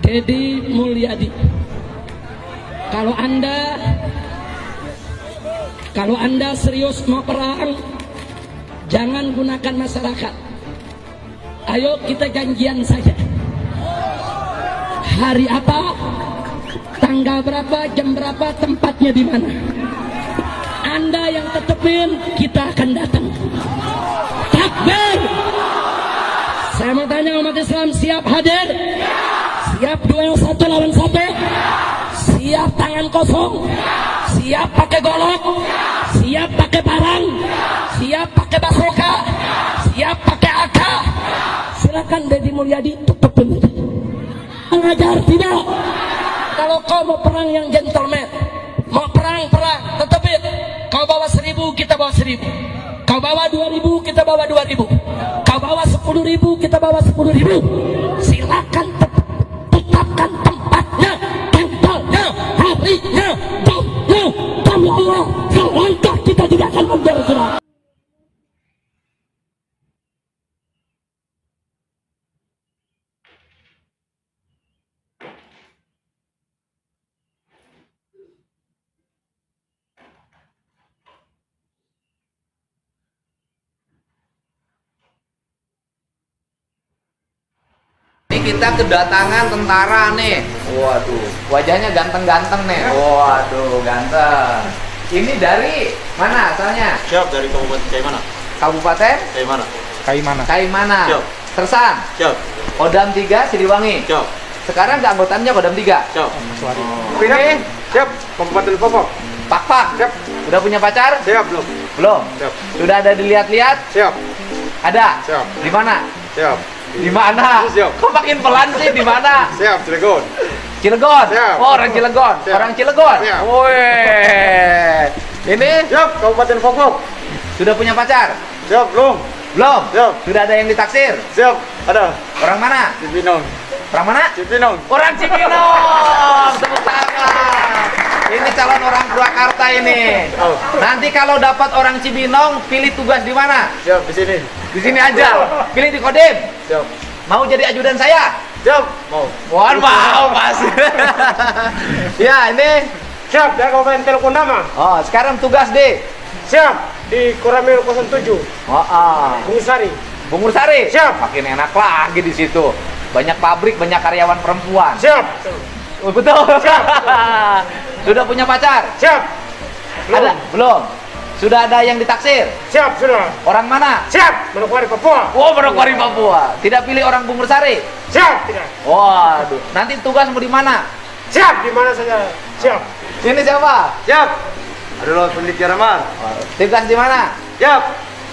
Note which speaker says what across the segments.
Speaker 1: Deddy Mulyadi. Kalau Anda serius mau perang, jangan gunakan masyarakat. Ayo kita janjian saja. Hari apa, tanggal berapa, jam berapa, tempatnya di mana. Anda yang tetepin, kita akan datang. Takbir! Saya mau tanya umat Islam, siap hadir? Siap duel 1 lawan 1? Siap tangan kosong? Siap pakai golok? Siap pakai parang? Siap pakai basoka? Siap pakai AK? Silakan Deddy Mulyadi tetepin. Mengajar tidak. Kalau kau mau perang yang gentleman, mau perang, tetepin. Kau bawa 1000, kita bawa 1000. Kau bawa 2000, kita bawa 2000. Kau bawa 10.000, kita bawa 10.000. Silakan tetapkan tempatnya, tanggalnya, harinya, jamnya. Demi Allah, selangkah kita tidak akan mundur.
Speaker 2: Ini kita kedatangan tentara nih. Waduh, wajahnya ganteng-ganteng nih. Waduh, ganteng. Ini dari mana asalnya?
Speaker 3: Siap, dari Kabupaten Kaimana.
Speaker 2: Kabupaten?
Speaker 3: Kaimana.
Speaker 2: Kaimana.
Speaker 3: Siap.
Speaker 2: Sersan?
Speaker 3: Siap.
Speaker 2: Kodam 3 Siliwangi.
Speaker 3: Siap.
Speaker 2: Sekarang keanggotaannya Kodam 3.
Speaker 3: Siap.
Speaker 2: Ini
Speaker 3: Siap. Kabupaten Popok.
Speaker 2: Pak.
Speaker 3: Siap.
Speaker 2: Udah punya pacar?
Speaker 3: Siap belum?
Speaker 2: Belum.
Speaker 3: Siap.
Speaker 2: Sudah ada dilihat-lihat?
Speaker 3: Siap.
Speaker 2: Ada.
Speaker 3: Siap.
Speaker 2: Di mana?
Speaker 3: Siap.
Speaker 2: Di mana?
Speaker 3: Siap.
Speaker 2: Kok makin pelan sih? Di mana?
Speaker 3: Siap, Cilegon.
Speaker 2: Cilegon.
Speaker 3: Siap.
Speaker 2: Oh, orang Cilegon.
Speaker 3: Siap.
Speaker 2: Orang Cilegon.
Speaker 3: Siap.
Speaker 2: Wih. Ini
Speaker 3: Siap, Kabupaten Popok.
Speaker 2: sudah punya pacar?
Speaker 3: Siap belum?
Speaker 2: Belum.
Speaker 3: Siap.
Speaker 2: Sudah ada yang ditaksir?
Speaker 3: Siap. Ada.
Speaker 2: Orang mana?
Speaker 3: Cibinong.
Speaker 2: Orang mana?
Speaker 3: Cibinong.
Speaker 2: Orang Cibinong. Tepuk tangan. Ini calon orang Purwakarta ini.
Speaker 3: Oh.
Speaker 2: Nanti kalau dapat orang Cibinong, pilih tugas di mana?
Speaker 3: Siap di sini.
Speaker 2: Di sini aja. Pilih di Kodim.
Speaker 3: Siap.
Speaker 2: Mau jadi ajudan saya?
Speaker 3: Siap. Mau.
Speaker 2: Wah, mau, Mas. Ya, ini.
Speaker 3: Siap, dari Kabupaten Telukondama.
Speaker 2: Oh, sekarang tugas deh.
Speaker 3: Siap, di Koramil 07. Bung Sari.
Speaker 2: Bungur Sari.
Speaker 3: Siap.
Speaker 2: Makin enak lagi di situ. Banyak pabrik, banyak karyawan perempuan.
Speaker 3: Siap.
Speaker 2: Oh, betul. Sudah punya pacar?
Speaker 3: Siap.
Speaker 2: Ada? Belum. Sudah ada yang ditaksir?
Speaker 3: Siap, sudah.
Speaker 2: Orang mana?
Speaker 3: Siap, Manokwari Papua.
Speaker 2: Oh, Manokwari Papua. Tidak pilih orang Bungur Sari?
Speaker 3: Siap, tidak.
Speaker 2: Waduh. Nanti tugas mau di mana?
Speaker 3: Siap, di mana saja. Siap.
Speaker 2: Ini siapa?
Speaker 3: Siap. Adalah peneliti Ramar.
Speaker 2: Tugas di mana?
Speaker 3: Siap.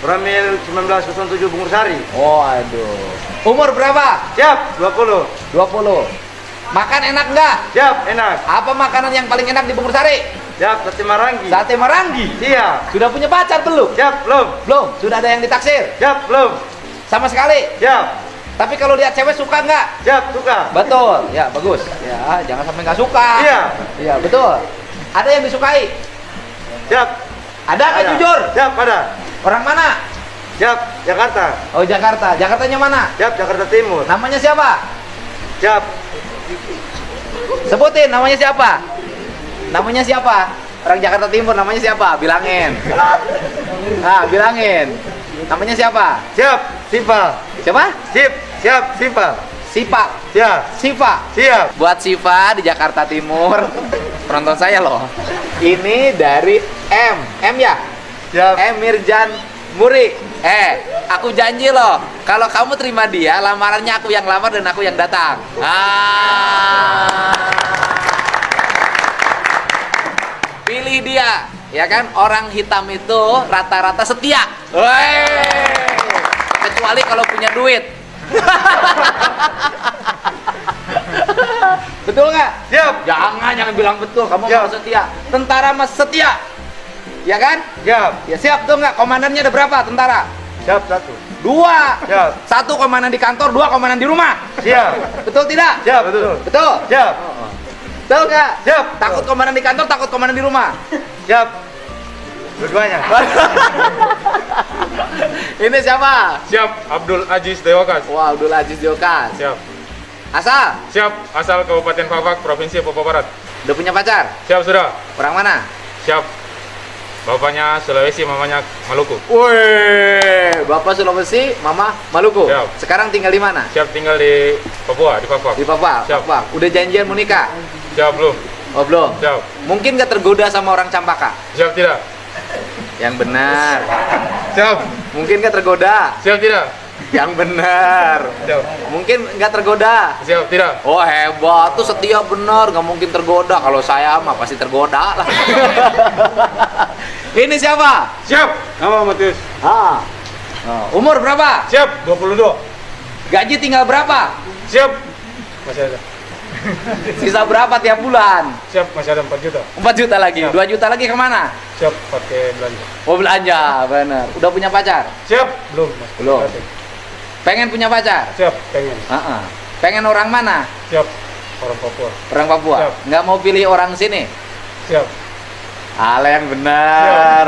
Speaker 3: Ramil 1907 Bungur Sari.
Speaker 2: Waduh. Umur berapa?
Speaker 3: Siap, 20.
Speaker 2: 20. Makan enak nggak?
Speaker 3: Siap, enak.
Speaker 2: Apa makanan yang paling enak di Bungur Sari?
Speaker 3: Siap, sate Marangi.
Speaker 2: Sate Marangi.
Speaker 3: Siap.
Speaker 2: Sudah punya pacar belum?
Speaker 3: Siap, belum.
Speaker 2: Belum. Sudah ada yang ditaksir?
Speaker 3: Siap, belum.
Speaker 2: Sama sekali.
Speaker 3: Siap.
Speaker 2: Tapi kalau lihat cewek suka nggak?
Speaker 3: Siap, suka.
Speaker 2: Betul. Ya, bagus. Ya, jangan sampai nggak suka.
Speaker 3: Iya.
Speaker 2: Iya, betul. Ada yang disukai?
Speaker 3: Siap.
Speaker 2: Ada nggak jujur?
Speaker 3: Siap, ada.
Speaker 2: Orang mana?
Speaker 3: Siap, Jakarta.
Speaker 2: Oh, Jakarta. Jakartanya mana?
Speaker 3: Siap, Jakarta Timur.
Speaker 2: Namanya siapa?
Speaker 3: Siap.
Speaker 2: Sebutin namanya siapa? Namanya siapa? Orang Jakarta Timur namanya siapa? Bilangin. Ah, bilangin. Namanya siapa?
Speaker 3: Siap, Sipa.
Speaker 2: Siapa?
Speaker 3: Sip, siap, Sipa.
Speaker 2: Sipa.
Speaker 3: Siap.
Speaker 2: Siva.
Speaker 3: Siap.
Speaker 2: Buat Siva di Jakarta Timur. Penonton saya loh. Ini dari M ya?
Speaker 3: Siap.
Speaker 2: M Mirjan Muri. Aku janji loh, kalau kamu terima dia, lamarannya aku yang lamar dan aku yang datang. Pilih dia, ya kan? Orang hitam itu rata-rata setia. Kecuali kalau punya duit. Betul nggak?
Speaker 3: Siap.
Speaker 2: Jangan bilang betul, kamu
Speaker 3: Siap.
Speaker 2: harus setia. Tentara mas setia. Ya kan?
Speaker 3: Siap.
Speaker 2: Ya siap tuh nggak? Komandannya ada berapa tentara?
Speaker 3: Siap, 1.
Speaker 2: 2.
Speaker 3: Siap.
Speaker 2: 1 komandan di kantor, 2 komandan di rumah.
Speaker 3: Siap.
Speaker 2: Betul tidak?
Speaker 3: Siap, betul.
Speaker 2: Betul?
Speaker 3: Siap.
Speaker 2: Betul nggak?
Speaker 3: Siap.
Speaker 2: Takut komandan di kantor, takut komandan di rumah.
Speaker 3: Siap. Dua-duanya.
Speaker 2: Ini siapa?
Speaker 3: Siap, Abdul Aziz Dewakas.
Speaker 2: Wah, Abdul Aziz Jokas.
Speaker 3: Siap.
Speaker 2: Asal?
Speaker 4: Siap, asal Kabupaten Fafak, Provinsi Papua Barat.
Speaker 2: Udah punya pacar?
Speaker 4: Siap sudah.
Speaker 2: Orang mana?
Speaker 4: Siap. Bapaknya Sulawesi, mamanya Maluku.
Speaker 2: Wih, Bapak Sulawesi, Mama Maluku.
Speaker 4: Siap.
Speaker 2: Sekarang tinggal di mana?
Speaker 4: Siap tinggal di Papua, di Fafak.
Speaker 2: Di Papua.
Speaker 4: Siap.
Speaker 2: Papua. Udah janjian mau nikah?
Speaker 4: Siap belum?
Speaker 2: Oh belum.
Speaker 4: Siap.
Speaker 2: Mungkin gak tergoda sama orang Campaka?
Speaker 4: Siap tidak?
Speaker 2: Yang benar.
Speaker 4: Siap.
Speaker 2: Mungkin gak tergoda?
Speaker 4: Siap tidak?
Speaker 2: Yang benar.
Speaker 4: Siap.
Speaker 2: Mungkin nggak tergoda?
Speaker 4: Siap tidak?
Speaker 2: Oh hebat, tuh setia bener, nggak mungkin tergoda. Kalau saya mah pasti tergoda lah. Ini siapa?
Speaker 4: Siap. Nama Matius.
Speaker 2: Ah. Umur berapa?
Speaker 4: Siap. 22.
Speaker 2: Gaji tinggal berapa?
Speaker 4: Siap. Masih ada.
Speaker 2: Sisa berapa tiap bulan?
Speaker 4: Siap, masih ada 4 juta.
Speaker 2: 4 juta lagi.
Speaker 4: Siap.
Speaker 2: 2 juta lagi kemana?
Speaker 4: Siap, pakai belanja.
Speaker 2: Oh belanja, bener. Udah punya pacar?
Speaker 4: Siap. Belum, Mas.
Speaker 2: Belum. Pengen punya pacar?
Speaker 4: Siap, pengen.
Speaker 2: Pengen orang mana?
Speaker 4: Siap. Orang Papua.
Speaker 2: Orang Papua?
Speaker 4: Siap.
Speaker 2: Nggak mau pilih orang sini?
Speaker 4: Siap.
Speaker 2: Ala yang benar.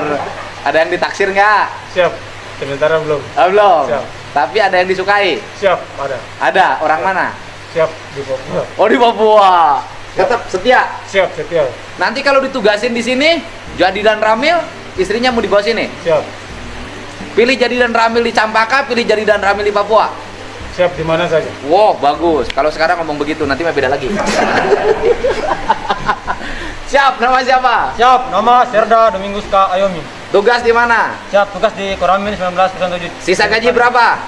Speaker 2: Ada yang ditaksir nggak?
Speaker 4: Siap. Sementara belum.
Speaker 2: Belum.
Speaker 4: Siap.
Speaker 2: Tapi ada yang disukai?
Speaker 4: Siap, ada.
Speaker 2: Ada. Orang mana?
Speaker 4: Siap di Papua.
Speaker 2: Oh di Papua. Tetap setia.
Speaker 4: Siap, setia.
Speaker 2: Nanti kalau ditugasin di sini, Jadi dan Ramil, istrinya mau dibawa sini.
Speaker 4: Siap.
Speaker 2: Pilih Jadi dan Ramil di Campaka, pilih Jadi dan Ramil di Papua.
Speaker 4: Siap di mana saja.
Speaker 2: Wow, bagus. Kalau sekarang ngomong begitu, nanti mah beda lagi. Siap, nama siapa?
Speaker 3: Siap, nama Serda Dominguska Ayomi.
Speaker 2: Tugas di mana?
Speaker 3: Siap, tugas di Koramil 1907.
Speaker 2: Sisa gaji berapa?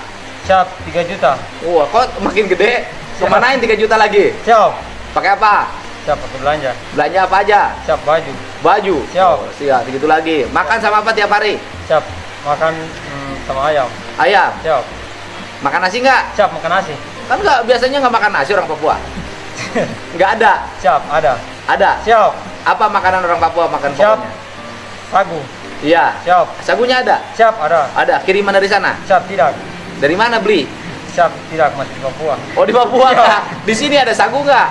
Speaker 3: Siap, 3 juta.
Speaker 2: Wah, kok makin gede? Kemanain 3 juta lagi?
Speaker 3: Siap.
Speaker 2: Pakai apa?
Speaker 3: Siap, pakai belanja.
Speaker 2: Belanja apa aja?
Speaker 3: Siap, baju.
Speaker 2: Baju?
Speaker 3: Siap.
Speaker 2: Oh, siap, segitu lagi. Makan sama apa tiap hari?
Speaker 3: Siap, makan sama ayam.
Speaker 2: Ayam?
Speaker 3: Siap.
Speaker 2: Makan nasi nggak?
Speaker 3: Siap, makan nasi.
Speaker 2: Kan nggak, biasanya nggak makan nasi orang Papua. Nggak ada?
Speaker 3: Siap, ada.
Speaker 2: Ada?
Speaker 3: Siap.
Speaker 2: Apa makanan orang Papua makan
Speaker 3: Siap.
Speaker 2: pokoknya?
Speaker 3: Sagu.
Speaker 2: Iya.
Speaker 3: Siap.
Speaker 2: Sagunya ada?
Speaker 3: Siap, ada.
Speaker 2: Ada. Kiriman dari sana?
Speaker 3: Siap, tidak.
Speaker 2: Dari mana beli?
Speaker 3: Siap, tidak, masih di Papua.
Speaker 2: Oh di Papua
Speaker 3: Siap.
Speaker 2: nggak? Di sini ada sagu nggak?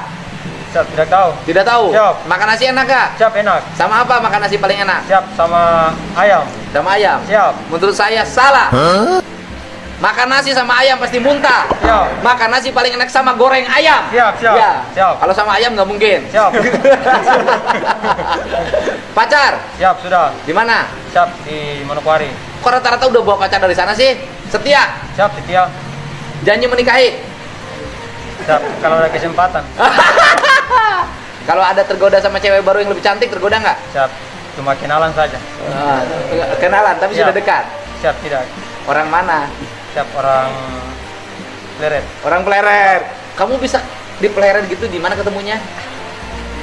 Speaker 3: Siap, tidak tahu.
Speaker 2: Tidak tahu?
Speaker 3: Siap.
Speaker 2: Makan nasi enak nggak?
Speaker 3: Siap, enak.
Speaker 2: Sama apa makan nasi paling enak?
Speaker 3: Siap, sama ayam.
Speaker 2: Sama ayam?
Speaker 3: Siap.
Speaker 2: Menurut saya salah. Makan nasi sama ayam pasti muntah.
Speaker 3: Siap.
Speaker 2: Makan nasi paling enak sama goreng ayam.
Speaker 3: Siap, siap.
Speaker 2: Ya.
Speaker 3: Siap.
Speaker 2: Kalau sama ayam nggak mungkin.
Speaker 3: Siap.
Speaker 2: Pacar?
Speaker 3: Siap, sudah.
Speaker 2: Di mana?
Speaker 3: Siap, di Manokwari.
Speaker 2: Kok rata-rata udah bawa pacar dari sana sih? Setia?
Speaker 3: Siap, setia.
Speaker 2: Janji menikahi?
Speaker 3: Siap, kalau ada kesempatan.
Speaker 2: Kalau ada tergoda sama cewek baru yang lebih cantik, tergoda nggak?
Speaker 3: Siap, cuma kenalan saja.
Speaker 2: Kenalan, tapi
Speaker 3: Siap.
Speaker 2: sudah dekat.
Speaker 3: Siap, tidak.
Speaker 2: Orang mana?
Speaker 3: Siap, orang Pleret.
Speaker 2: Orang Pleret. Kamu bisa di Pleret gitu, di mana ketemunya?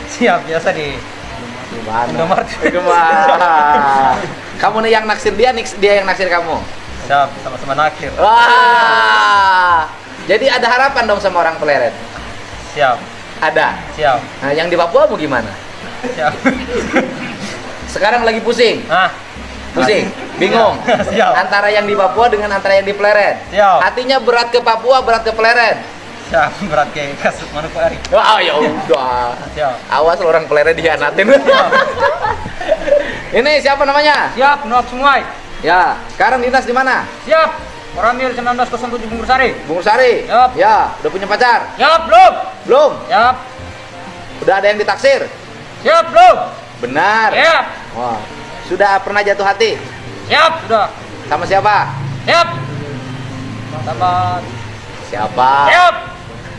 Speaker 3: Siap, biasa di
Speaker 2: Di mana?
Speaker 3: Indomaret.
Speaker 2: Kamu nih yang naksir dia, dia yang naksir kamu.
Speaker 3: Siap, sama-sama naksir.
Speaker 2: Wah. Jadi ada harapan dong sama orang Pleret.
Speaker 3: Siap,
Speaker 2: Ada.
Speaker 3: siap,
Speaker 2: Nah, yang di Papua mau gimana?
Speaker 3: siap.
Speaker 2: Sekarang lagi pusing.
Speaker 3: Nah,
Speaker 2: Pusing, bingung.
Speaker 3: Siap.
Speaker 2: Antara yang di Papua dengan antara yang di Pleret.
Speaker 3: Siap.
Speaker 2: Hatinya berat ke Papua, berat ke Pleret.
Speaker 3: siap, berat ke kasut Manokwari.
Speaker 2: Wah, ya udah.
Speaker 3: Siap.
Speaker 2: Awas lo orang Pleret dihianatin. Ini siapa namanya?
Speaker 3: Siap, Nuak Sungai.
Speaker 2: Ya, sekarang dinas di mana?
Speaker 3: Siap, Koramil 1907 Bungur Sari.
Speaker 2: Bungur Sari.
Speaker 3: Siap.
Speaker 2: Ya, udah punya pacar?
Speaker 3: Siap, belum?
Speaker 2: Belum.
Speaker 3: Siap,
Speaker 2: Udah ada yang ditaksir?
Speaker 3: siap, belum?
Speaker 2: Benar.
Speaker 3: Siap,
Speaker 2: Wah. Sudah pernah jatuh hati?
Speaker 3: siap, sudah.
Speaker 2: Sama siapa?
Speaker 3: Siap. Sama
Speaker 2: Siapa?
Speaker 3: siap,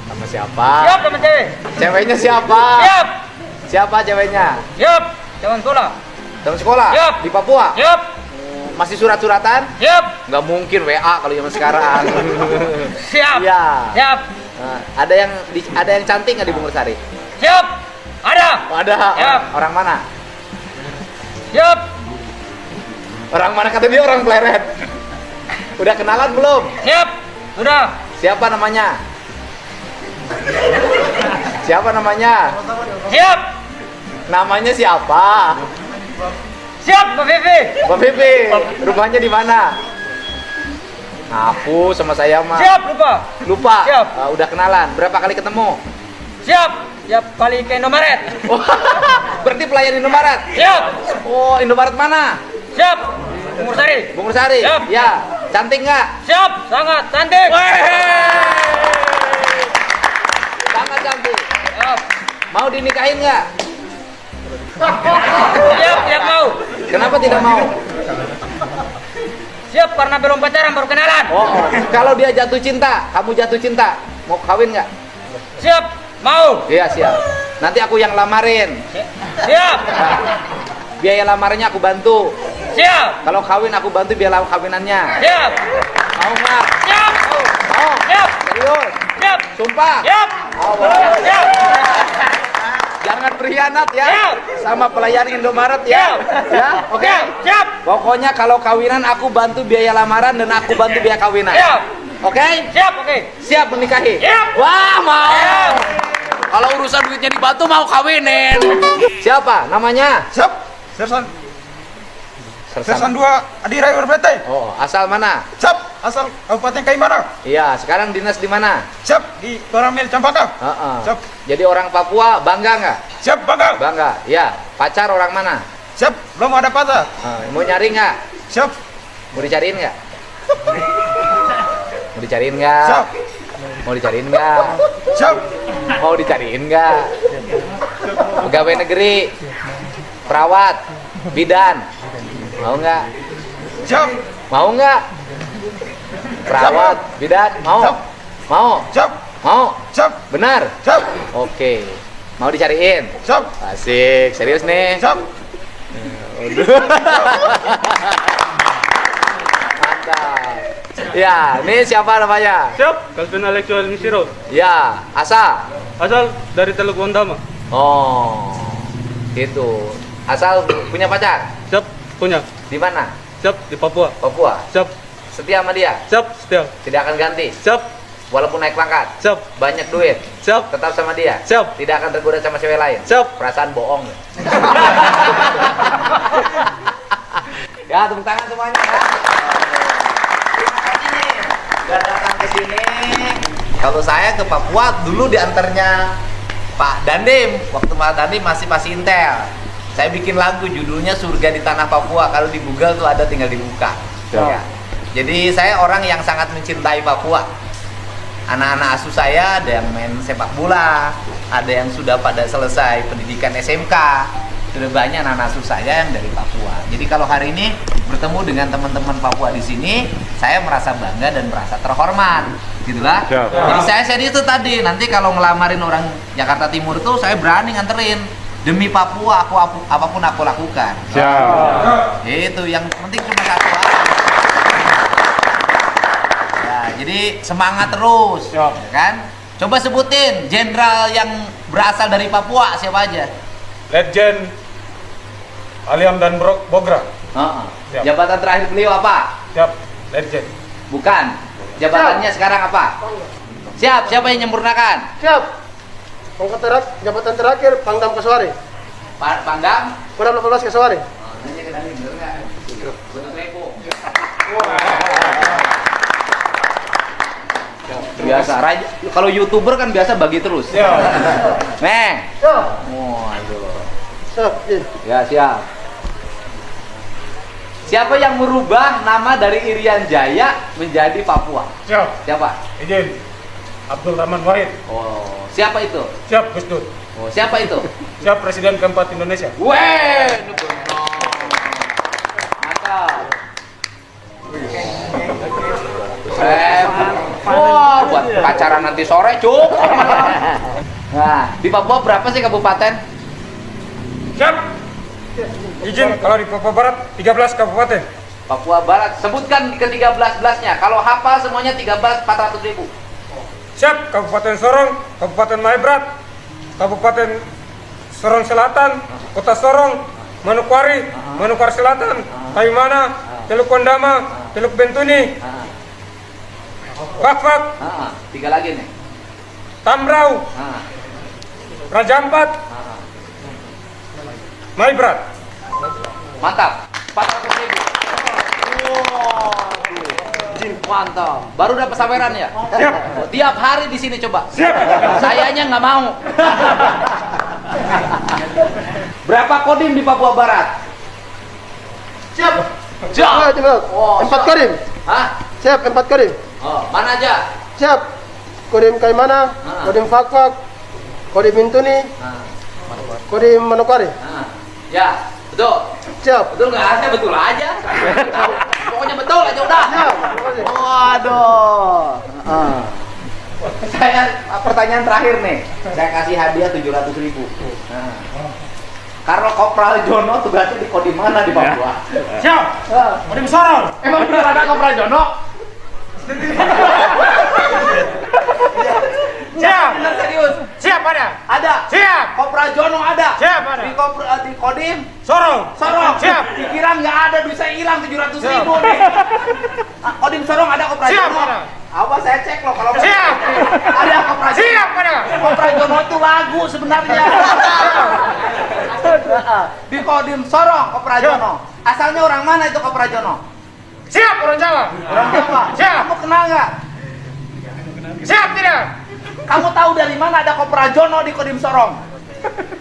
Speaker 2: Sama siapa?
Speaker 3: siap sama cewek.
Speaker 2: Ceweknya siapa?
Speaker 3: Siap,
Speaker 2: Siapa ceweknya?
Speaker 3: siap, jangan sekolah.
Speaker 2: Teman sekolah?
Speaker 3: Siap.
Speaker 2: Di Papua?
Speaker 3: Siap,
Speaker 2: Masih surat-suratan?
Speaker 3: siap,
Speaker 2: Nggak mungkin WA kalau zaman sekarang.
Speaker 3: siap.
Speaker 2: Iya.
Speaker 3: Siap,
Speaker 2: Nah, ada yang cantik nggak di Bungur Sari?
Speaker 3: siap. Ada.
Speaker 2: Oh, ada.
Speaker 3: Siap.
Speaker 2: Orang mana?
Speaker 3: Siap,
Speaker 2: Orang mana kata dia orang Pleret? Udah kenalan belum?
Speaker 3: siap. Sudah.
Speaker 2: Siapa namanya? Siapa namanya?
Speaker 3: Siap.
Speaker 2: Namanya siapa?
Speaker 3: Siap, Mbak Vivi.
Speaker 2: Mbak Vivi, rumahnya di mana? Aku sama saya mah.
Speaker 3: Siap, lupa.
Speaker 2: Lupa.
Speaker 3: Siap.
Speaker 2: Udah kenalan. Berapa kali ketemu?
Speaker 3: Siap. Siap kali ke Indomaret.
Speaker 2: Oh, berarti pelayan Indomaret.
Speaker 3: Siap.
Speaker 2: Oh, Indomaret mana?
Speaker 3: Siap. Bungur Sari.
Speaker 2: Bungur Sari.
Speaker 3: Siap.
Speaker 2: Ya. Cantik nggak?
Speaker 3: Siap, sangat cantik.
Speaker 2: cantik. Mau dinikahin nggak?
Speaker 3: Siap mau.
Speaker 2: Kenapa tidak mau?
Speaker 3: Siap karena belum pacaran baru kenalan.
Speaker 2: Kalau dia jatuh cinta, kamu jatuh cinta, mau kawin nggak?
Speaker 3: Siap mau.
Speaker 2: Iya siap. Nanti aku yang lamarin.
Speaker 3: Siap.
Speaker 2: Biaya lamarannya aku bantu.
Speaker 3: Siap.
Speaker 2: Kalau kawin aku bantu biaya kawinannya.
Speaker 3: Siap.
Speaker 2: Mau nggak?
Speaker 3: Siap.
Speaker 2: Mau?
Speaker 3: Siap.
Speaker 2: Serius?
Speaker 3: Siap.
Speaker 2: Sumpah?
Speaker 3: Siap.
Speaker 2: Oh, boleh.
Speaker 3: Siap.
Speaker 2: Jangan berkhianat ya.
Speaker 3: Siap.
Speaker 2: Sama pelayan Indomaret ya. Ya, oke.
Speaker 3: Siap.
Speaker 2: Pokoknya kalau kawinan aku bantu biaya lamaran dan aku bantu biaya kawinan.
Speaker 3: Siap.
Speaker 2: Oke?
Speaker 3: Siap, oke.
Speaker 2: Siap menikahi?
Speaker 3: Siap.
Speaker 2: Wah, mau.
Speaker 3: Siap.
Speaker 2: Kalau urusan duitnya dibantu mau kawinin. Siapa namanya?
Speaker 5: Siap, Sersan. Sersan 2 Adi Rai Urbete.
Speaker 2: Oh, asal mana?
Speaker 5: Siap, asal Kabupaten Kaimana.
Speaker 2: Iya, sekarang dinas di mana?
Speaker 5: Siap, di Koramil Campaka.
Speaker 2: Heeh.
Speaker 5: Siap.
Speaker 2: Jadi orang Papua bangga nggak?
Speaker 5: Siap, bangga.
Speaker 2: Bangga. Ya. Pacar orang mana?
Speaker 5: Siap, belum ada pacar.
Speaker 2: Mau nyari nggak?
Speaker 5: Siap,
Speaker 2: Mau dicariin nggak? Mau dicariin nggak?
Speaker 5: siap,
Speaker 2: Mau dicariin nggak?
Speaker 5: siap,
Speaker 2: Mau dicariin nggak? Pegawai negeri, perawat, bidan, mau nggak?
Speaker 5: siap,
Speaker 2: Mau nggak? Perawat, bidan, mau?
Speaker 5: Siap.
Speaker 2: Mau?
Speaker 5: siap,
Speaker 2: Mau?
Speaker 5: siap,
Speaker 2: Benar?
Speaker 5: siap,
Speaker 2: Oke. Mau dicariin?
Speaker 5: siap,
Speaker 2: Asik, serius nih.
Speaker 5: siap.
Speaker 2: Mantap. Ya, ini siapa namanya?
Speaker 4: Siap, Calvin Alexio Misiro.
Speaker 2: Ya, Asal.
Speaker 4: Asal dari Teluk Wondama.
Speaker 2: Oh, gitu. Asal punya pacar?
Speaker 4: Siap, punya.
Speaker 2: Di mana?
Speaker 4: Siap, di Papua.
Speaker 2: Papua.
Speaker 4: Siap,
Speaker 2: Setia sama dia?
Speaker 4: siap, setia.
Speaker 2: Tidak akan ganti?
Speaker 4: Siap,
Speaker 2: Walaupun naik pangkat?
Speaker 4: siap,
Speaker 2: Banyak duit?
Speaker 4: siap,
Speaker 2: Tetap sama dia?
Speaker 4: siap,
Speaker 2: Tidak akan tergoda sama cewek lain?
Speaker 4: siap.
Speaker 2: Perasaan bohong. Ya, tepuk tangan semuanya ya. Terima kasih nih udah datang ke sini. Kalau saya ke Papua dulu diantarnya Pak Dandim. Waktu Pak Dandim masih Intel. Saya bikin lagu judulnya Surga di Tanah Papua. Kalau di Google tuh ada, tinggal dibuka. Ya. Jadi saya orang yang sangat mencintai Papua. Anak-anak asuh saya ada yang main sepak bola, ada yang sudah pada selesai pendidikan SMK. Sudah banyak anak asuh saya yang dari Papua. Jadi kalau hari ini bertemu dengan teman-teman Papua di sini, saya merasa bangga dan merasa terhormat. Gitulah. Jadi saya serius itu tadi, nanti kalau ngelamarin orang Jakarta Timur itu saya berani nganterin. Demi Papua apapun aku lakukan. Itu yang penting cuma satu aja. Ya, jadi semangat terus, ya kan? Coba sebutin jenderal yang berasal dari Papua siapa aja?
Speaker 4: Legend Aliam dan Bogra. Siap.
Speaker 2: Jabatan terakhir beliau apa?
Speaker 4: Siap, legend.
Speaker 2: Bukan. Jabatannya sekarang apa? Siap. Siapa yang menyempurnakan?
Speaker 3: Siap. Jabatan terakhir Pangdam Kaswari.
Speaker 2: Pangdam?
Speaker 3: Kodam 18 Kaswari.
Speaker 2: Nanya ke Dani, bener nggak? Bener repo. Biasa. Kalau YouTuber kan biasa bagi terus. Nih.
Speaker 3: Siap.
Speaker 2: Waduh.
Speaker 3: Siap.
Speaker 2: Ya siap. Siapa yang merubah nama dari Irian Jaya menjadi Papua?
Speaker 4: Siap,
Speaker 2: Siapa?
Speaker 4: izin. Abdul Rahman Wahid.
Speaker 2: Oh, siapa itu?
Speaker 4: Siap, Gus Dur.
Speaker 2: Oh, siapa itu?
Speaker 4: Siap, Presiden keempat Indonesia.
Speaker 2: Weh, ini benar. Mantap. Wah, buat pacaran nanti sore, Cuk. Nah, di Papua berapa sih kabupaten?
Speaker 4: Siap. Izin, kalau di Papua Barat 13 kabupaten.
Speaker 2: Papua Barat, sebutkan ke 13-belasnya. Kalau hafal semuanya 13 400.000.
Speaker 4: Siap, Kabupaten Sorong, Kabupaten Maibrat, Kabupaten Sorong Selatan, Kota Sorong, Manokwari, Manokwari Selatan, Kaimana, Teluk Wondama, Teluk Bentuni, Fakfak,
Speaker 2: 3 lagi nih.
Speaker 4: Tambrau, Raja Ampat, Maibrat.
Speaker 2: Mantap. 400.000. Mantap. Baru dapat saweran ya?
Speaker 4: Siap.
Speaker 2: Tiap hari di sini coba.
Speaker 4: Siap.
Speaker 2: Sayanya nggak mau. Berapa kodim di Papua Barat?
Speaker 3: Siap.
Speaker 2: Siap. Oh,
Speaker 3: 4
Speaker 2: siap.
Speaker 3: kodim.
Speaker 2: Hah?
Speaker 3: Siap, 4 kodim.
Speaker 2: Oh, mana aja?
Speaker 3: Siap. Kodim Kaimana, Kodim Fakfak, Kodim Intuni,
Speaker 2: Nah,
Speaker 3: Kodim Manokwari.
Speaker 2: nah. Ya, betul.
Speaker 3: Siap.
Speaker 2: Betul nggak? Artinya betul aja. Pokoknya betul aja udah.
Speaker 3: Siap. Terima kasih.
Speaker 2: Waduh. Saya pertanyaan terakhir nih. Saya kasih hadiah 700.000. Nah. Karena Kopral Jono tugasnya di Kodim mana di Papua?
Speaker 4: Siap. Kodim Sorong.
Speaker 2: Emang bener ada Kopral Jono?
Speaker 4: Siap.
Speaker 2: Bener serius?
Speaker 4: Siap ada.
Speaker 2: Ada.
Speaker 4: Siap.
Speaker 2: Kopral Jono ada.
Speaker 4: Siap, ada.
Speaker 2: Di Kodim
Speaker 4: Sorong.
Speaker 2: Sorong.
Speaker 4: Siap.
Speaker 2: Dikira nggak ada, duit saya hilang 700.000 nih. Kodim Sorong ada Kopral
Speaker 4: Siap,
Speaker 2: Jono.
Speaker 4: ada.
Speaker 2: Apa saya cek loh kalau
Speaker 4: Siap.
Speaker 2: ada Kopral Jono.
Speaker 4: Siap ada.
Speaker 2: Kopral Jono itu lagu sebenarnya. Di Kodim Sorong Kopral
Speaker 4: Siap.
Speaker 2: Jono. Asalnya orang mana itu Kopral Jono?
Speaker 4: Siap orang Jawa.
Speaker 2: Orang Jawa.
Speaker 4: Siap.
Speaker 2: Kamu kenal nggak?
Speaker 4: Siap tidak.
Speaker 2: Kamu tahu dari mana ada Kopral Jono di Kodim Sorong?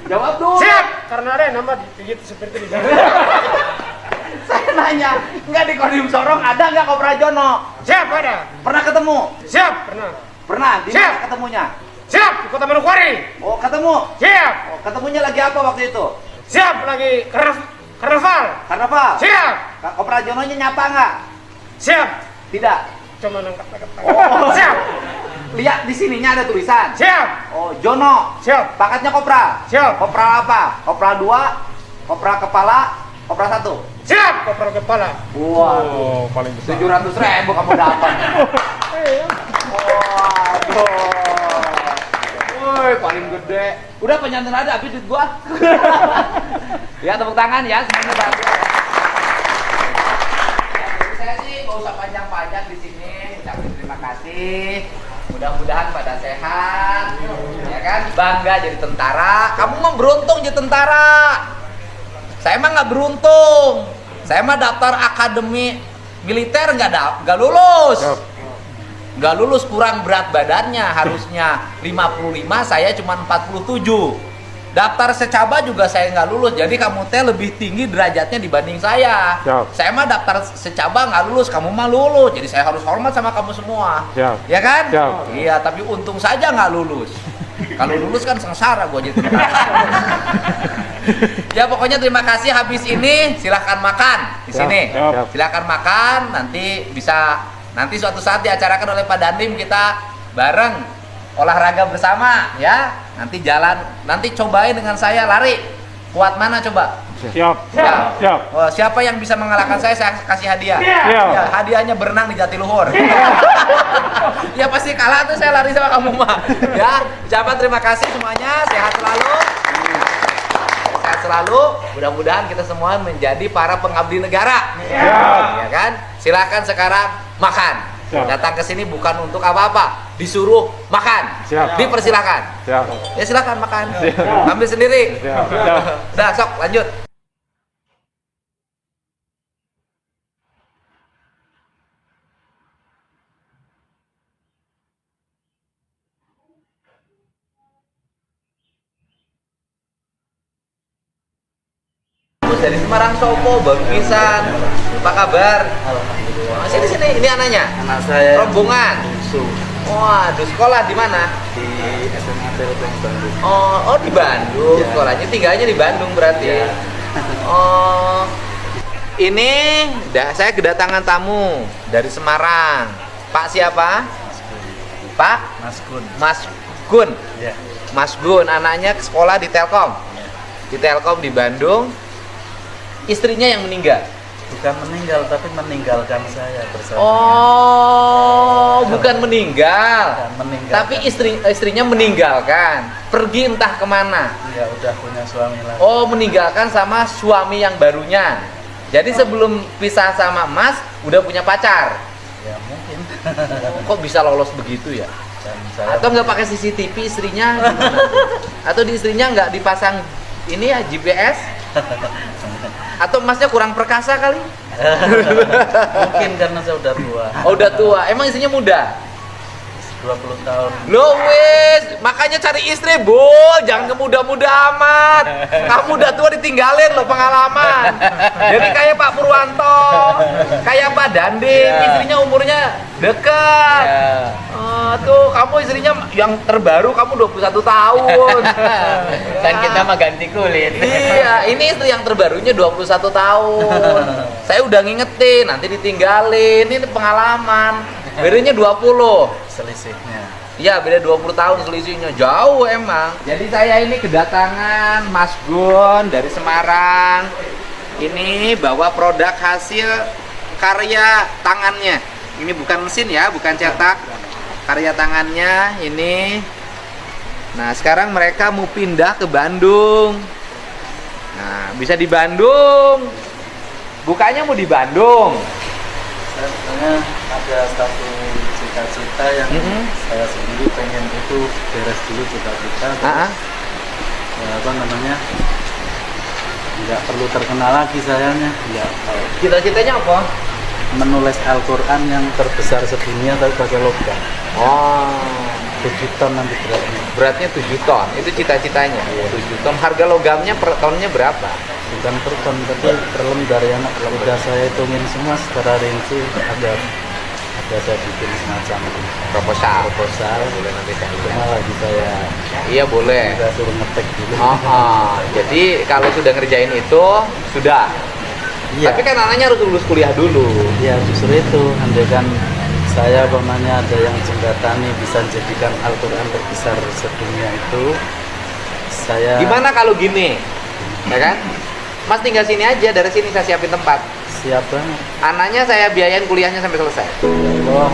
Speaker 2: Jawab dulu.
Speaker 4: Siap. Karena ada nama begitu seperti ini.
Speaker 2: Saya nanya, nggak di Kodim Sorong ada nggak Kopral Jono?
Speaker 4: Siap ada.
Speaker 2: Pernah ketemu?
Speaker 4: Siap pernah.
Speaker 2: Pernah. Di
Speaker 4: Siap.
Speaker 2: mana ketemunya?
Speaker 4: Siap di Kota Manokwari.
Speaker 2: Oh, ketemu.
Speaker 4: Siap.
Speaker 2: Oh, ketemunya lagi apa waktu itu?
Speaker 4: Siap lagi karnaval.
Speaker 2: Karnaval.
Speaker 4: Siap.
Speaker 2: Kopral Jononya nyapa nggak?
Speaker 4: Siap.
Speaker 2: Tidak.
Speaker 4: Cuma nangkap.
Speaker 2: Oh.
Speaker 4: Siap.
Speaker 2: Lihat di sininya ada tulisan.
Speaker 4: Siap.
Speaker 2: Oh, Jono.
Speaker 4: Siap.
Speaker 2: Pangkatnya Kopral.
Speaker 4: Siap.
Speaker 2: Kopral apa? Kopral 2, Kopral kepala, Kopral 1.
Speaker 4: Siap. Kopral kepala.
Speaker 2: Waduh.
Speaker 4: paling
Speaker 2: 700.000 kamu dapat. Waduh. Woi, paling gede. Udah penyanten ada habis duit gua. Ya, tepuk tangan ya semuanya bahagia. Saya sih nggak usah panjang-panjang di sini. Ucapin terima kasih. Mudah-mudahan pada sehat. Ya kan? Bangga jadi tentara. Kamu mah beruntung jadi tentara. Saya mah nggak beruntung. Saya mah daftar akademi militer nggak lulus. Nggak lulus, kurang berat badannya, harusnya 55, saya cuma 47. Daftar secaba juga saya nggak lulus, jadi kamu teh lebih tinggi derajatnya dibanding saya. Saya mah daftar secaba nggak lulus, kamu mah lulus, jadi saya harus hormat sama kamu semua. Ya kan? Iya, tapi untung saja nggak lulus. Kalau lulus kan sengsara gua jadi tentara. Ya pokoknya terima kasih. Habis ini silahkan makan di sini. Silahkan makan, nanti suatu saat diacarakan oleh Pak Dandim, kita bareng olahraga bersama ya. Nanti jalan, nanti cobain dengan saya lari. Kuat mana coba?
Speaker 4: Siap.
Speaker 2: Oh, siapa yang bisa mengalahkan saya kasih hadiah. Ya, hadiahnya berenang di Jatiluhur. Ya pasti kalah tuh, saya lari sama kamu mah. Ya, ucapan terima kasih semuanya, sehat selalu. Sehat selalu. Mudah-mudahan kita semua menjadi para pengabdi negara. Ya kan? Silakan sekarang makan. Datang ke sini bukan untuk apa-apa, disuruh makan. Dipersilakan. Ya silakan makan. Ambil sendiri. Udah, sok lanjut. Dari Semarang Sopo, baru pisan. Apa kabar? Alhamdulillah. Sini, ini anaknya.
Speaker 6: Anak saya
Speaker 2: Rombongan.
Speaker 6: bungsu
Speaker 2: Waduh, sekolah di mana?
Speaker 6: di SMA Telkom Bandung.
Speaker 2: Oh, di Bandung.
Speaker 6: Ya.
Speaker 2: Sekolahnya tinggalnya di Bandung berarti.
Speaker 6: Ya.
Speaker 2: Oh. Ini saya kedatangan tamu dari Semarang. Pak siapa? Pak
Speaker 6: Mas Gun.
Speaker 2: Mas Gun.
Speaker 6: Ya.
Speaker 2: Mas Gun, anaknya sekolah di Telkom. Di Telkom di Bandung. Istrinya yang meninggal.
Speaker 6: Bukan meninggal, tapi meninggalkan saya bersama.
Speaker 2: Oh, bukan meninggal.
Speaker 6: Bukan meninggal.
Speaker 2: Tapi istrinya meninggalkan. Pergi entah kemana.
Speaker 6: Ya udah punya suami lagi.
Speaker 2: Oh, meninggalkan sama suami yang barunya. Jadi sebelum pisah sama Mas, udah punya pacar.
Speaker 6: Ya mungkin.
Speaker 2: Kok bisa lolos begitu ya?
Speaker 6: Dan saya
Speaker 2: Atau nggak pakai CCTV istrinya? Gimana? Atau di istrinya nggak dipasang ini ya GPS? Atau Masnya kurang perkasa kali?
Speaker 6: mungkin karena saya udah tua.
Speaker 2: Oh, udah tua. Emang istrinya muda?
Speaker 6: 20 tahun.
Speaker 2: Lo wes, makanya cari istri, Bu. Jangan kemuda-muda amat. Kamu udah tua ditinggalin lo pengalaman. Jadi kayak Pak Purwanto, kayak Pak Dandim, istrinya umurnya Dekat.
Speaker 6: Ya.
Speaker 2: Tuh kamu istrinya yang terbaru kamu 21 tahun.
Speaker 6: Dan kita mah ganti kulit.
Speaker 2: Iya, ini istri yang terbarunya 21 tahun. Saya udah ngingetin, nanti ditinggalin. Ini pengalaman. Bedanya 20.
Speaker 6: Selisihnya.
Speaker 2: Iya, beda 20 tahun selisihnya. Jauh emang. Jadi saya ini kedatangan Mas Gun dari Semarang. Ini bawa produk hasil karya tangannya. Ini bukan mesin ya, bukan cetak. Karya tangannya ini. Nah, sekarang mereka mau pindah ke Bandung. Nah, bisa di Bandung. Bukanya mau di Bandung.
Speaker 6: Saya sebenarnya ada satu cita-cita yang saya sendiri pengen itu beres dulu cita-cita. Apa namanya? Nggak perlu terkenal lagi sayanya. Nggak tahu.
Speaker 2: Cita-citanya apa?
Speaker 6: Menulis Al-Quran yang terbesar sedunia tapi pakai logam.
Speaker 2: Oh,
Speaker 6: 7 ton nanti beratnya.
Speaker 2: beratnya 7 ton. Itu cita-citanya. 7 ton. Harga logamnya per tonnya berapa?
Speaker 6: Bukan per ton tapi per lembar ya nak. Kalau udah saya hitungin semua secara rinci ada saya bikin semacam
Speaker 2: Proposal.
Speaker 6: boleh nanti cuma lagi saya
Speaker 2: Iya, boleh.
Speaker 6: saya suruh ngetek dulu.
Speaker 2: Jadi kalau sudah ngerjain itu sudah.
Speaker 6: Iya.
Speaker 2: Tapi kan anaknya harus lulus kuliah dulu.
Speaker 6: Ya justru itu, andai kan saya umpamanya ada yang jembatani bisa jadikan Al-Quran terbesar sedunia itu, saya
Speaker 2: Gimana kalau gini? Ya kan? Mas tinggal sini aja, dari sini saya siapin tempat.
Speaker 6: siap banget.
Speaker 2: Anaknya saya biayain kuliahnya sampai selesai.
Speaker 6: Wah,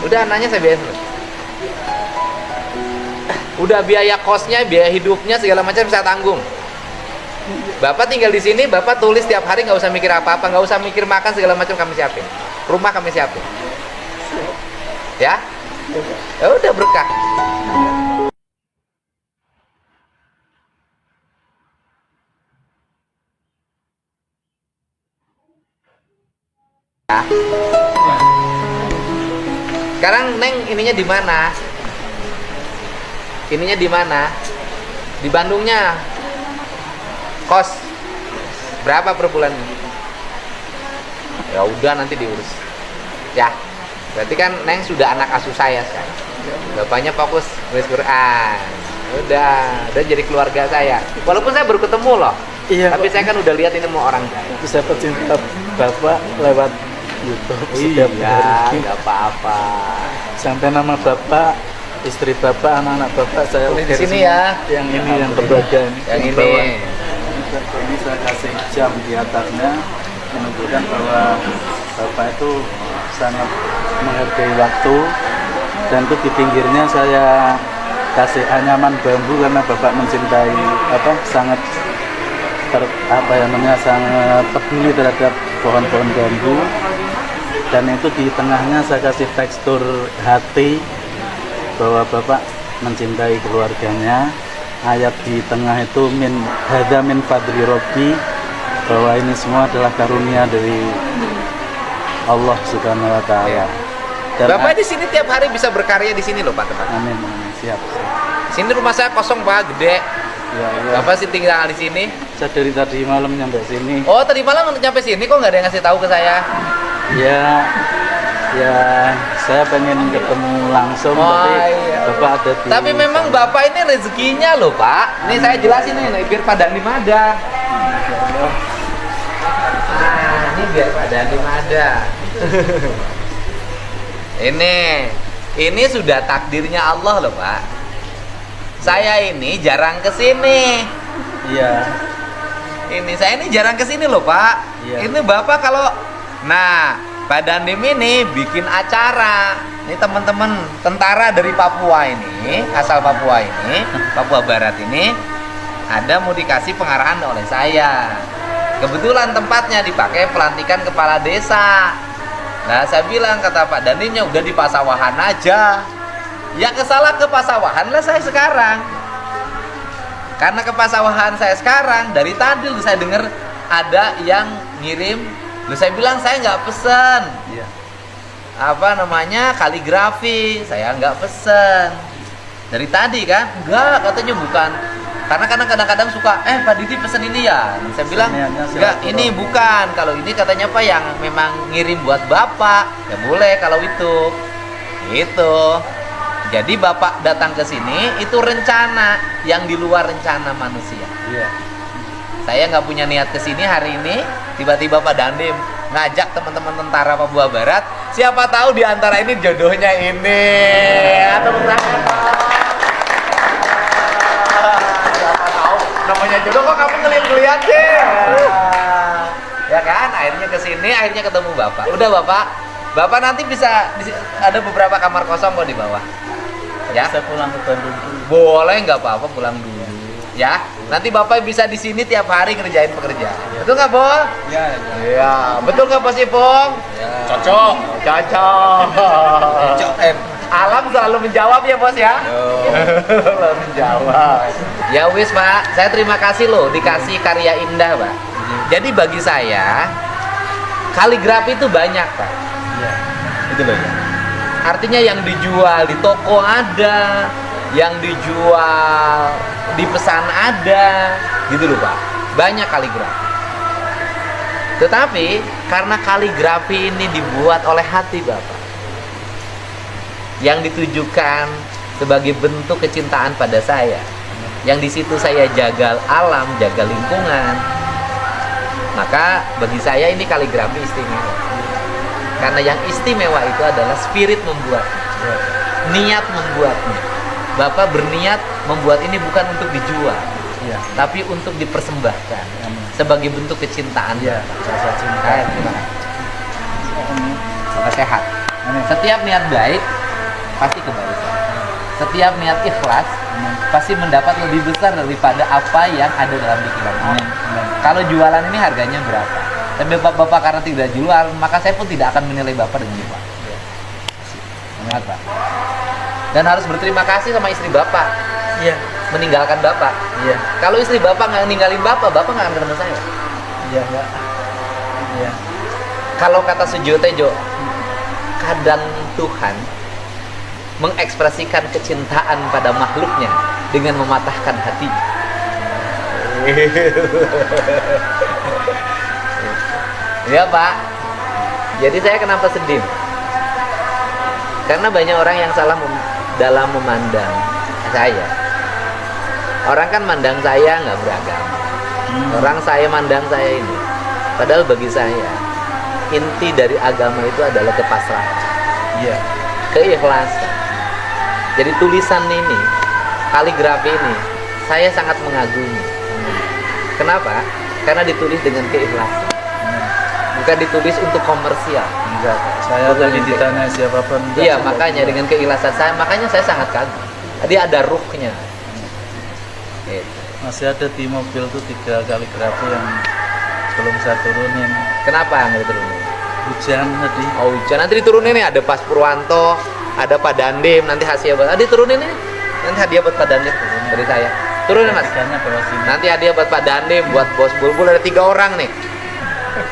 Speaker 2: Udah anaknya saya biayain selesai. Udah biaya kosnya, biaya hidupnya segala macam saya tanggung. Bapak tinggal di sini, Bapak tulis tiap hari, nggak usah mikir apa-apa, nggak usah mikir makan segala macam kami siapin. Rumah kami siapin. Ya? Ya udah berkah. Ya. Sekarang Neng ininya di mana? Ininya di mana? Di Bandungnya. Kos berapa per bulan? Ya udah nanti diurus. Ya. Berarti kan Neng sudah anak asuh saya sekarang. Bapaknya fokus nulis Quran. Udah jadi keluarga saya. Walaupun saya baru ketemu loh.
Speaker 6: Iya,
Speaker 2: Tapi saya kan udah lihat ini mau orang kaya.
Speaker 6: bisa pecinta Bapak lewat YouTube setiap
Speaker 2: Iya,
Speaker 6: hari.
Speaker 2: nggak apa-apa.
Speaker 6: Sampai nama Bapak, istri Bapak, anak-anak Bapak saya
Speaker 2: Tulis di
Speaker 6: ukir
Speaker 2: sini
Speaker 6: semua.
Speaker 2: ya.
Speaker 6: Yang ini yang kebaga ini.
Speaker 2: Yang
Speaker 6: Di
Speaker 2: ini.
Speaker 6: bawah. Ini saya kasih jam di atasnya menunjukkan bahwa Bapak itu sangat menghargai waktu, dan itu di pinggirnya saya kasih anyaman bambu karena Bapak mencintai sangat sangat peduli terhadap pohon-pohon bambu, dan itu di tengahnya saya kasih tekstur hati bahwa Bapak mencintai keluarganya. Ayat di tengah itu hadza min fadli Robbi, bahwa ini semua adalah karunia dari Allah Subhanahu wa taala. Dan
Speaker 2: Bapak di sini tiap hari bisa berkarya di sini loh Pak teman.
Speaker 6: amin, amin. Siap.
Speaker 2: Sini rumah saya kosong Pak, gede.
Speaker 6: Ya, ya.
Speaker 2: Bapak sih tinggal di sini.
Speaker 6: Saya dari tadi malam nyampe sini.
Speaker 2: Oh, tadi malam nyampe sini kok nggak ada yang ngasih tahu ke saya?
Speaker 6: Ya, saya pengen ketemu langsung,
Speaker 2: Oh,
Speaker 6: tapi
Speaker 2: iya.
Speaker 6: Bapak ada di
Speaker 2: Tapi memang
Speaker 6: sana.
Speaker 2: Bapak ini rezekinya loh Pak. Nih saya jelasin nih biar Pak Dani ada. Nah, ini biar Pak Dani ada. Ini sudah takdirnya Allah loh Pak. Saya ini jarang kesini.
Speaker 6: Iya.
Speaker 2: Saya ini jarang kesini loh Pak.
Speaker 6: Iya.
Speaker 2: Ini Bapak kalau, nah Pak Dandim ini bikin acara. Ini teman-teman tentara dari Papua ini, asal Papua ini, Papua Barat ini, ada mau dikasih pengarahan oleh saya. Kebetulan tempatnya dipakai pelantikan kepala desa. Nah saya bilang, kata Pak Dandinya, udah di Pasawahan aja. Ya kesalah ke Pasawahan lah saya sekarang. Karena ke Pasawahan saya sekarang, dari tadi saya dengar ada yang ngirim. Saya bilang saya nggak pesen.
Speaker 6: Iya.
Speaker 2: Kaligrafi, saya nggak pesen. Dari tadi kan, enggak, katanya bukan Karena kadang-kadang suka, Pak Didi pesen ini ya. Saya bilang,
Speaker 6: Niatnya
Speaker 2: enggak, ini bukan. Kalau ini katanya Pak yang memang ngirim buat Bapak, ya boleh kalau itu. Gitu. Jadi Bapak datang ke sini itu rencana yang di luar rencana manusia.
Speaker 6: Iya.
Speaker 2: Saya nggak punya niat ke sini hari ini, tiba-tiba Pak Dandim ngajak teman-teman tentara Papua Barat. Siapa tahu di antara ini jodohnya ini. Atau siapa tahu namanya jodoh kok kamu ngeliat-ngeliat sih. Ya kan, akhirnya ke sini, akhirnya ketemu Bapak. Udah Bapak nanti bisa ada beberapa kamar kosong kok di bawah. Ya.
Speaker 6: Bisa pulang ke Bandung dulu.
Speaker 2: Boleh, nggak apa-apa pulang dulu. Ya, nanti Bapak bisa di sini tiap hari ngerjain pekerjaan. Betul nggak, Bol?
Speaker 5: Iya.
Speaker 2: Iya. Betul nggak, Bos Ipung?
Speaker 5: Cocok.
Speaker 2: Cocok. Alam selalu menjawab ya, Bos ya? Selalu menjawab. Ya wis, Pak. Saya terima kasih loh dikasih karya indah, Pak. Jadi bagi saya kaligrafi itu banyak, Pak.
Speaker 6: Iya. Itu loh ya.
Speaker 2: Artinya yang dijual di toko ada, yang dijual di pesan ada, gitu loh Pak. Banyak kaligrafi. Tetapi karena kaligrafi ini dibuat oleh hati Bapak, yang ditujukan sebagai bentuk kecintaan pada saya, yang di situ saya jaga alam, jaga lingkungan, maka bagi saya ini kaligrafi istimewa. Karena yang istimewa itu adalah spirit membuatnya, niat membuatnya. Bapak berniat membuat ini bukan untuk dijual, tapi untuk dipersembahkan sebagai bentuk kecintaan.
Speaker 6: Rasa cinta.
Speaker 2: Terima kasih. Semoga sehat. Setiap niat baik pasti kebaikan. Setiap niat ikhlas pasti mendapat lebih besar daripada apa yang ada dalam pikiran orang. Kalau jualan ini harganya berapa? Tapi Bapak karena tidak jual, maka saya pun tidak akan menilai Bapak dengan jual. Ingat Pak. Dan harus berterima kasih sama istri Bapak.
Speaker 6: Iya.
Speaker 2: Meninggalkan Bapak.
Speaker 6: Iya.
Speaker 2: Kalau istri Bapak nggak ninggalin Bapak nggak akan ketemu saya.
Speaker 6: Iya, Pak. Iya.
Speaker 2: Kalau kata Sujo Tejo, kadang Tuhan mengekspresikan kecintaan pada makhluknya dengan mematahkan hati. Ya Pak. Jadi saya kenapa sedih? Karena banyak orang yang salah dalam memandang saya. Orang kan mandang saya nggak beragama. Orang saya mandang saya ini. Padahal bagi saya inti dari agama itu adalah kepasrahan.
Speaker 6: Iya.
Speaker 2: Keikhlasan. Jadi tulisan ini, kaligrafi ini, saya sangat mengagumi. Kenapa? Karena ditulis dengan keikhlasan. Bukan ditulis untuk komersial.
Speaker 6: Enggak, saya tadi ditanya siapapun.
Speaker 2: Iya, makanya dengan keikhlasan saya, makanya saya sangat kagum. Tadi ada ruhnya. Gitu.
Speaker 6: Masih ada di mobil tuh 3 kaligrafi yang belum saya turunin.
Speaker 2: Kenapa nggak diturunin?
Speaker 6: Hujan tadi.
Speaker 2: Oh, hujan. Nanti diturunin nih, ada Pas Purwanto, ada Pak Dandim, nanti hadiah buat. Diturunin nih. Nanti hadiah buat Pak Dandim dari saya. Turunin Mas.
Speaker 6: Ikannya bawa sini.
Speaker 2: Nanti hadiah buat Pak Dandim, buat Bos Bulbul, ada 3 orang nih.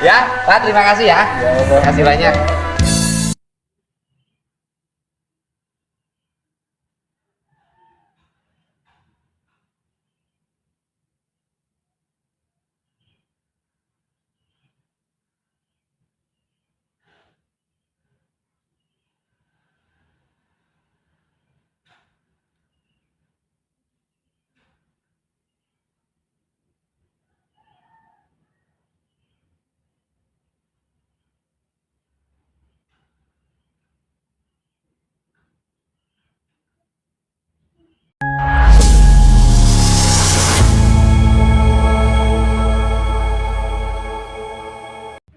Speaker 2: Ya, Pak, terima kasih ya. Terima kasih banyak.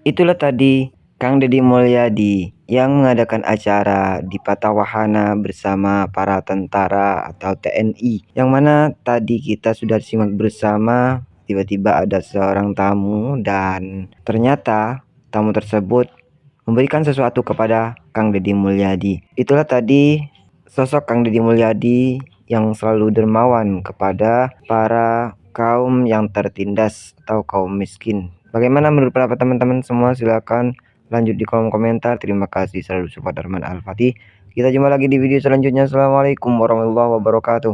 Speaker 7: Itulah tadi Kang Deddy Mulyadi yang mengadakan acara di Patawahana bersama para tentara atau TNI, yang mana tadi kita sudah simak bersama. Tiba-tiba ada seorang tamu dan ternyata tamu tersebut memberikan sesuatu kepada Kang Deddy Mulyadi. Itulah tadi sosok Kang Deddy Mulyadi yang selalu dermawan kepada para kaum yang tertindas atau kaum miskin. Bagaimana menurut pendapat teman-teman semua? Silakan lanjut di kolom komentar. Terima kasih, selalu support Arman Al-Fatih. Kita jumpa lagi di video selanjutnya. Assalamualaikum warahmatullahi wabarakatuh.